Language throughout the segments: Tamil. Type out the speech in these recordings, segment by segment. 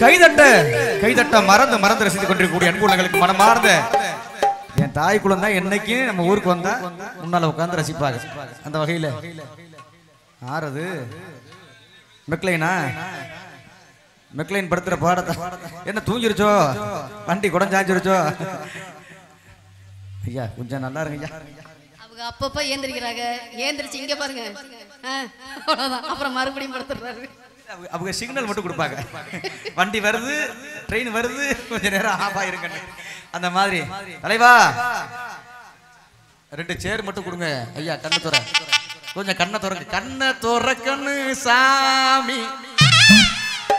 கைதட்ட மறந்து ரசித்துக் கொண்டிருக்கக்கூடிய அன்புள்ளங்களுக்கு மனமார்ந்த என் தாய் குலம் தான் என்னைக்கு நம்ம ஊருக்கு வந்தா முன்னால உட்கார்ந்து ரசிப்பாங்க. அந்த வகையில ஆறது மெக்லைன் படுத்துற பாடத்தை என்ன தூங்கிருச்சோ, வண்டி குடஞ்சாஞ்சிருச்சோ? ஐயா கொஞ்சம் நல்லா இருங்க ஐயா. அவங்க அப்பப்ப ஏந்திரிக்கிறாங்க, ஏந்திரிச்சு இங்க பாருங்க, அவ்வளவுதான். அப்புறம் மறுபடியும் படுத்துறாரு. அவங்க சிக்னல் மட்டும் கொடுப்பாங்க, வண்டி வருது, ட்ரெயின் வருது, கொஞ்ச நேரம் ஆஃப் ஆயிருங்க. அந்த மாதிரி தலைவா 2 சேர் மட்டும் கொடுங்க ஐயா. கண்ணை துற, கொஞ்சம் கண்ணை துறக்கன்னு சாமி,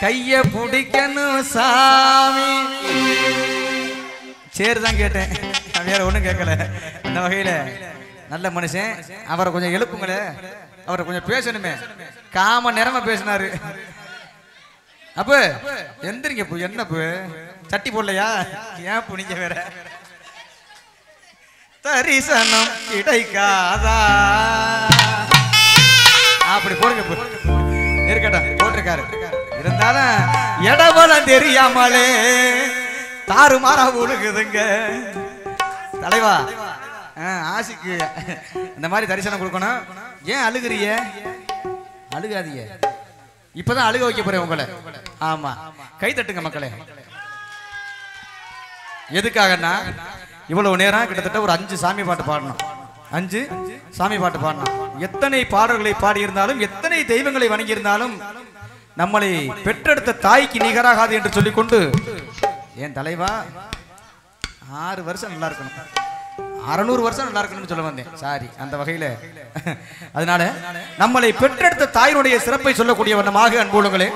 கைய பிடிக்கணும் சாமி. சேர் தான் கேட்டேன், வேற ஒண்ணும் கேட்கல. அந்த வகையில நல்ல மனுஷன், அவரை கொஞ்சம் எழுப்புங்களே, அவரை கொஞ்சம் பேசணுமே. காம நேரமா பேசினாரு. அப்ப எந்திரிங்க, என்ன சட்டி போடலையா? ஏன் புனிங்க வேற தரிசனம் கிடைக்காதா? அப்படி போடுங்க, இருக்கட்டும், போட்டிருக்காரு. இருந்தாலும் இடவலம் தெரியாமலே தாறுமாறா ஒழுகுதுங்க. தலைவா ஆசிக்கு இந்த மாதிரி தரிசனம் கொடுக்கணும். ஏன் அழுகுறிய? அழுகாதீங்க, இப்பதான் அழுக வைக்க போறேன் உங்களை. ஆமா, கை தட்டுங்க மக்களே. எதுக்காகனா இவ்வளவு நேரம் கிட்டத்தட்ட ஒரு 5 சாமி பாட்டு பாடணும். 5 சாமி பாட்டு பாடணும். எத்தனை பாடல்களை பாடியிருந்தாலும், எத்தனை தெய்வங்களை வணங்கியிருந்தாலும் நம்மளை பெற்றெடுத்த தாய்க்கு நிகராகாது என்று சொல்லிக்கொண்டு என் தலைவா 6 வருஷம் நல்லா இருக்கணும், 600 வருஷம் நல்லா இருக்கணும்னு சொல்ல வந்தேன். சாரி. அந்த வகையில அதனால நம்மளை பெற்றெடுத்த தாயினுடைய சிறப்பை சொல்லக்கூடிய வண்ணமாக அன்புள்ளங்களே,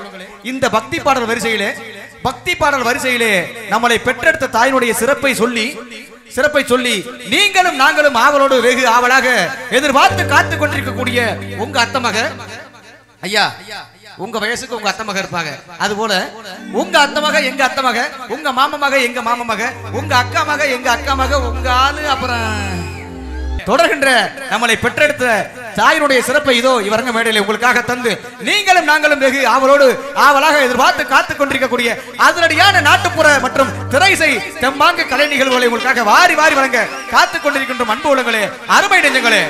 இந்த பக்தி பாடல் வரிசையிலே நம்மளை பெற்றெடுத்த தாயினுடைய சிறப்பை சொல்லி நீங்களும் நாங்களும் ஆவலோடு வெகு ஆவலாக எதிர்பார்த்து காத்துக் கொண்டிருக்கக்கூடிய உங்க அத்தமக ஐயா, உங்க வயசுக்கு உங்க அத்தமக இருப்பாங்க. அது போல உங்க அத்தமக எங்க அத்தமக, உங்க மாமமக எங்க மாமமக, உங்க அக்கா மக எங்க அக்கா மக, உங்க ஆளு. அப்புறம் தொடர்கின்ற நம்மளை பெற்றெடுத்த தாயினுடைய சிறப்பை இதோ இவரங்க மேடையில் உங்களுக்காக தந்து நீங்களும் நாங்களும் வெகு ஆவலாக எதிர்பார்த்து காத்துக் கொண்டிருக்கக்கூடிய அதிரடியான நாட்டுப்புற மற்றும் திரைசை தெம்மாங்கு கலை நிகழ்வுகளை உங்களுக்காக வாரி வழங்க காத்துக் கொண்டிருக்கின்ற அன்பு உள்ளங்களே, அருமை நெஞ்சங்களே.